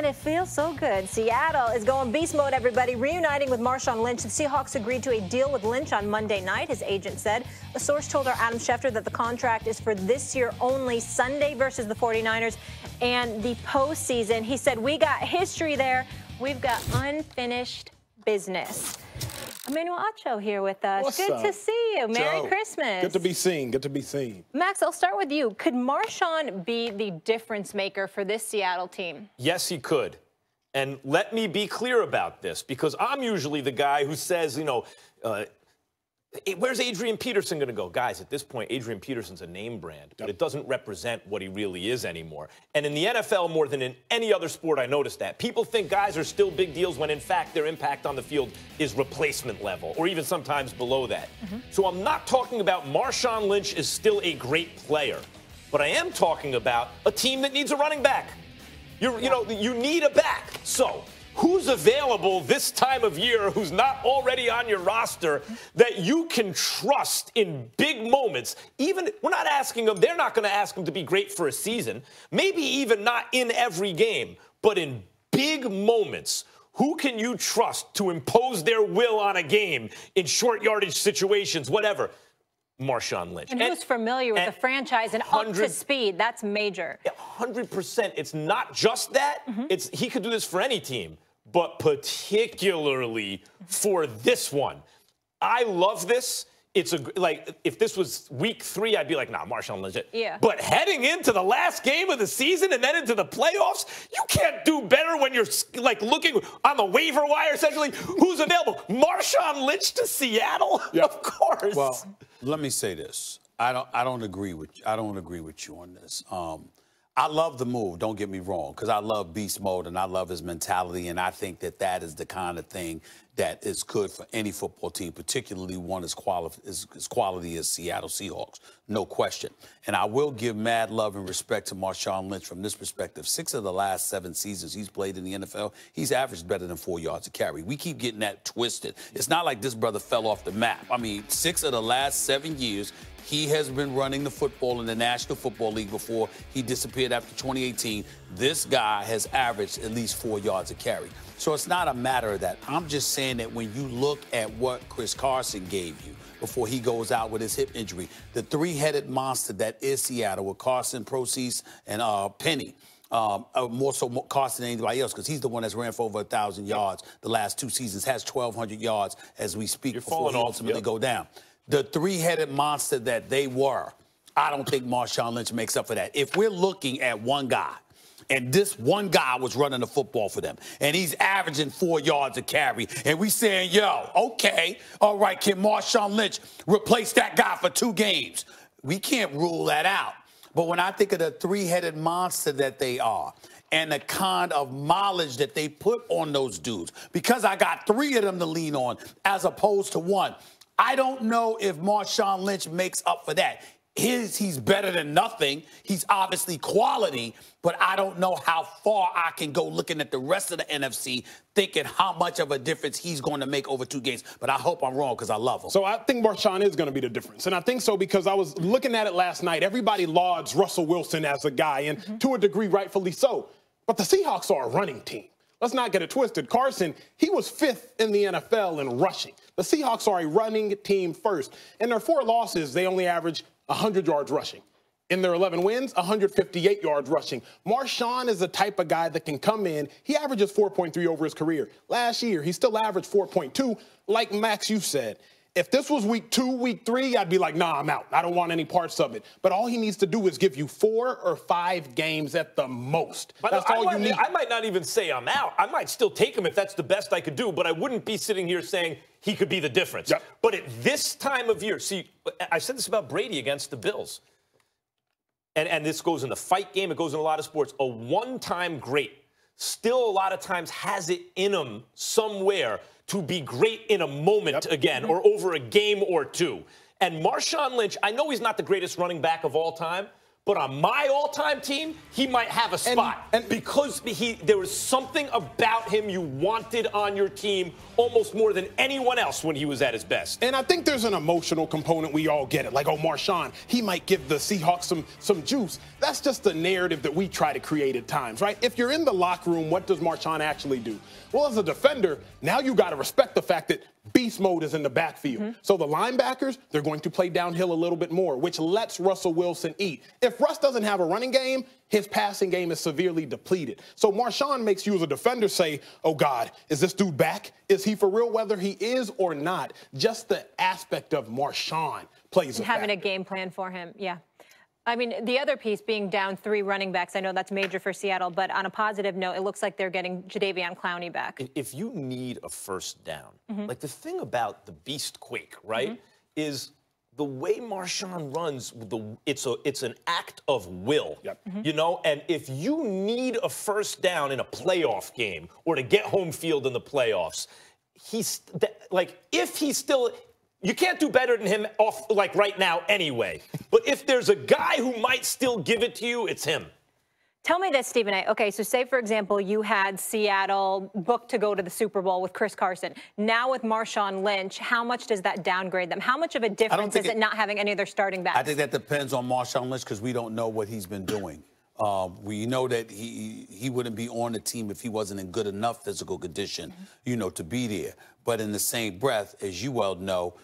Man, it feels so good. Seattle is going beast mode, everybody. Reuniting with Marshawn Lynch. The Seahawks agreed to a deal with Lynch on Monday night, his agent said. A source told our Adam Schefter that the contract is for this year only, Sunday versus the 49ers, and the postseason. He said, we got history there. We've got unfinished business. Emmanuel Acho here with us. What's good up? to see you. Merry Joe, Christmas. Good to be seen. Good to be seen. Max, I'll start with you. Could Marshawn be the difference maker for this Seattle team? Yes, he could. And let me be clear about this, because I'm usually the guy who says, where's Adrian Peterson going to go? Guys, at this point, Adrian Peterson's a name brand, but it doesn't represent what he really is anymore. And in the NFL, more than in any other sport, I noticed that. People think guys are still big deals when, in fact, their impact on the field is replacement level, or even sometimes below that. So I'm not talking about Marshawn Lynch is still a great player, but I am talking about a team that needs a running back. You need a back. So who's available this time of year who's not already on your roster that you can trust in big moments? Even, we're not asking them, they're not going to ask them to be great for a season, maybe even not in every game, but in big moments. Who can you trust to impose their will on a game in short yardage situations, whatever? Marshawn Lynch. And who's familiar with the franchise and up to speed? That's major. 100%. It's not just that. He could do this for any team, but particularly for this one. I love this. It's if this was week 3, I'd be like, nah, Marshawn Lynch. Yeah. But heading into the last game of the season and then into the playoffs, you can't do better when you're looking on the waiver wire, essentially. Who's available? Marshawn Lynch to Seattle? Yep. Of course. Well, let me say this. I don't agree with you on this. I love the move, don't get me wrong, because I love beast mode and I love his mentality, and I think that is the kind of thing that is good for any football team, particularly one as quality as Seattle Seahawks, no question. And I will give mad love and respect to Marshawn Lynch from this perspective. 6 of the last 7 seasons he's played in the NFL, he's averaged better than 4 yards a carry. We keep getting that twisted. It's not like this brother fell off the map. I mean, 6 of the last 7 years, he has been running the football in the National Football League before he disappeared after 2018. This guy has averaged at least 4 yards a carry. So it's not a matter of that. I'm just saying that when you look at what Chris Carson gave you before he goes out with his hip injury, the 3-headed monster that is Seattle with Carson, Proceeds, and Penny. More so Carson than anybody else, because he's the one that's ran for over 1,000 yards the last 2 seasons, has 1,200 yards as we speak before he ultimately go down. The 3-headed monster that they were, I don't think Marshawn Lynch makes up for that. If we're looking at one guy, and this one guy was running the football for them, and he's averaging 4 yards a carry, and we saying, yo, okay, all right, can Marshawn Lynch replace that guy for 2 games? We can't rule that out. But when I think of the 3-headed monster that they are, and the kind of mileage that they put on those dudes, because I got 3 of them to lean on as opposed to 1, I don't know if Marshawn Lynch makes up for that. He's better than nothing. He's obviously quality, but I don't know how far I can go looking at the rest of the NFC, thinking how much of a difference he's going to make over 2 games. But I hope I'm wrong, because I love him. So I think Marshawn is going to be the difference. And I think so because I was looking at it last night. Everybody lauds Russell Wilson as a guy, and to a degree, rightfully so. But the Seahawks are a running team. Let's not get it twisted. Carson, he was 5th in the NFL in rushing. The Seahawks are a running team first. In their 4 losses, they only average 100 yards rushing. In their 11 wins, 158 yards rushing. Marshawn is the type of guy that can come in. He averages 4.3 over his career. Last year, he still averaged 4.2. Like Max, you said, if this was week 2, week 3, I'd be like, nah, I'm out. I don't want any parts of it. But all he needs to do is give you 4 or 5 games at the most. That's all you need. I might not even say I'm out. I might still take him if that's the best I could do, but I wouldn't be sitting here saying he could be the difference. Yep. But at this time of year, see, I said this about Brady against the Bills. And this goes in the fight game. It goes in a lot of sports. A one-time great still a lot of times has it in him somewhere to be great in a moment again or over a game or 2. And Marshawn Lynch, I know he's not the greatest running back of all time, But on my all-time team, he might have a spot. And because there was something about him you wanted on your team almost more than anyone else when he was at his best. And I think there's an emotional component. We all get it. Like, oh, Marshawn, he might give the Seahawks some juice. That's just the narrative that we try to create at times, right? If you're in the locker room, what does Marshawn actually do? Well, as a defender, now you got to respect the fact that beast mode is in the backfield. So the linebackers, they're going to play downhill a little bit more, which lets Russell Wilson eat. If Russ doesn't have a running game, his passing game is severely depleted. So Marshawn makes you as a defender say, oh, God, is this dude back? Is he for real? Whether he is or not, just the aspect of Marshawn plays a having factor. a game plan for him, yeah. I mean, the other piece being down 3 running backs, I know that's major for Seattle, but on a positive note, it looks like they're getting Jadeveon Clowney back. If you need a first down, like the thing about the beast quake, right, is the way Marshawn runs, it's an act of will, you know? And if you need a first down in a playoff game or to get home field in the playoffs, if he's still... You can't do better than him right now anyway. But if there's a guy who might still give it to you, it's him. Tell me this, Stephen A. Okay, so say, for example, you had Seattle booked to go to the Super Bowl with Chris Carson. Now with Marshawn Lynch, how much does that downgrade them? How much of a difference is it not having any of their starting backs? I think that depends on Marshawn Lynch because we don't know what he's been doing. We know that he wouldn't be on the team if he wasn't in good enough physical condition, you know, to be there. But in the same breath, as you well know,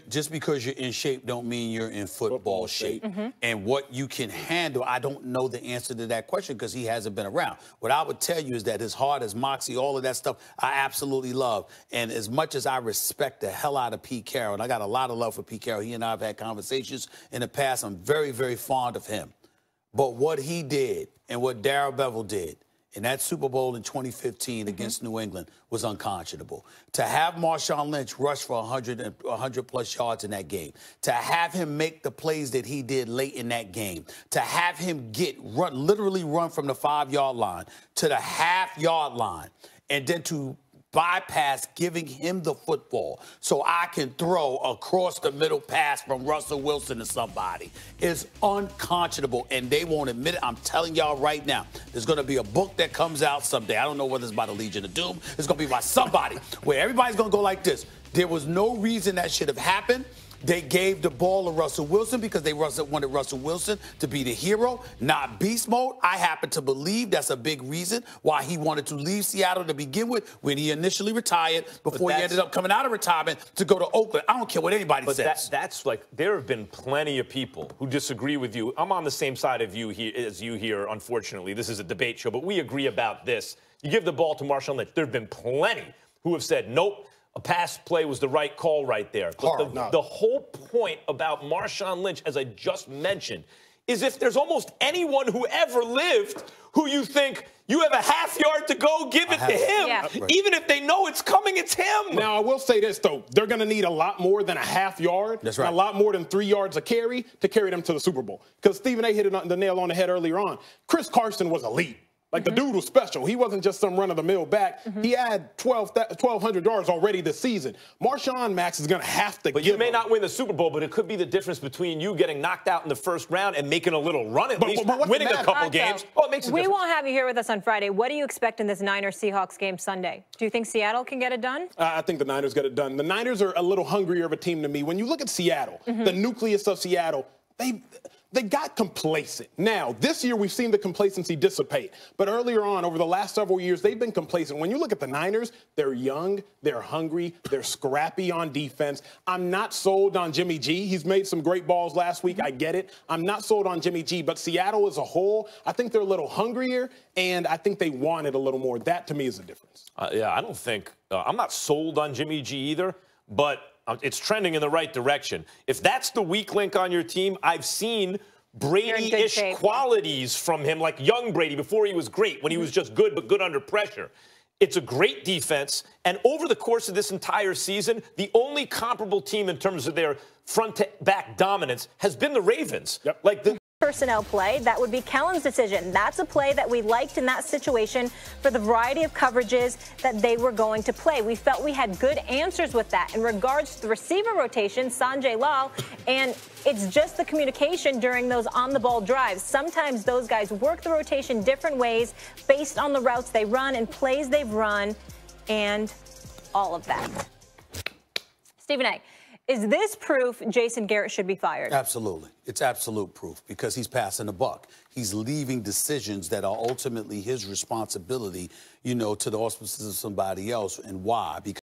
just because you're in shape don't mean you're in football shape. And what you can handle, I don't know the answer to that question because he hasn't been around. What I would tell you is that his heart, his moxie, all of that stuff, I absolutely love. And as much as I respect the hell out of Pete Carroll, and I got a lot of love for Pete Carroll, he and I have had conversations in the past. I'm very, very fond of him. But what he did and what Darrell Bevell did in that Super Bowl in 2015 against New England was unconscionable. To have Marshawn Lynch rush for 100-plus yards in that game, to have him make the plays that he did late in that game, to have him literally run from the 5-yard line to the half-yard line, and then to bypass giving him the football so I can throw across the middle pass from Russell Wilson to somebody is unconscionable, and they won't admit it. I'm telling y'all right now, there's going to be a book that comes out someday. I don't know whether it's by the Legion of Doom. It's going to be by somebody where everybody's going to go like this. There was no reason that should have happened. They gave the ball to Russell Wilson because they wanted Russell Wilson to be the hero, not beast mode. I happen to believe that's a big reason why he wanted to leave Seattle to begin with when he initially retired before he ended up coming out of retirement to go to Oakland. I don't care what anybody says. That's like, there have been plenty of people who disagree with you. I'm on the same side of you here as you here, unfortunately. This is a debate show, but we agree about this. You give the ball to Marshawn Lynch. There have been plenty who have said, nope, a pass play was the right call right there. But the whole point about Marshawn Lynch, as I just mentioned, is if there's almost anyone who ever lived who you think you have a half yard to go, give it to him. Yeah. Even if they know it's coming, it's him. Now, I will say this, though. They're going to need a lot more than a half yard. That's right. A lot more than 3 yards a carry to carry them to the Super Bowl. Because Stephen A. hit the nail on the head earlier on. Chris Carson was elite. Like, the dude was special. He wasn't just some run-of-the-mill back. He had 1,200 yards already this season. Marshawn Max is going to have to But you may not win the Super Bowl, but it could be the difference between you getting knocked out in the first round and making a little run at least, winning a couple games. Oh, it makes a difference. We won't have you here with us on Friday. What do you expect in this Niners-Seahawks game Sunday? Do you think Seattle can get it done? I think the Niners get it done. The Niners are a little hungrier of a team to me. When you look at Seattle, the nucleus of Seattle, they got complacent. Now, this year we've seen the complacency dissipate. But earlier on, over the last several years, they've been complacent. When you look at the Niners, they're young, they're hungry, they're scrappy on defense. I'm not sold on Jimmy G. He's made some great balls last week. I get it. I'm not sold on Jimmy G. But Seattle as a whole, I think they're a little hungrier, and I think they want it a little more. That, to me, is the difference. Yeah, I don't think I'm not sold on Jimmy G either, but it's trending in the right direction. If that's the weak link on your team, I've seen Brady-ish qualities from him, like young Brady before he was great, when he was just good, but good under pressure. It's a great defense, and over the course of this entire season, the only comparable team in terms of their front-to-back dominance has been the Ravens. Like personnel play, that would be Kellen's decision. That's a play that we liked in that situation for the variety of coverages that they were going to play. We felt we had good answers with that. In regards to the receiver rotation, Sanjay Lal, and it's just the communication during those on-the-ball drives. Sometimes those guys work the rotation different ways based on the routes they run and plays they've run and all of that. Stephen A., is this proof Jason Garrett should be fired? Absolutely. It's absolute proof because he's passing the buck. He's leaving decisions that are ultimately his responsibility, to the auspices of somebody else. And why? Because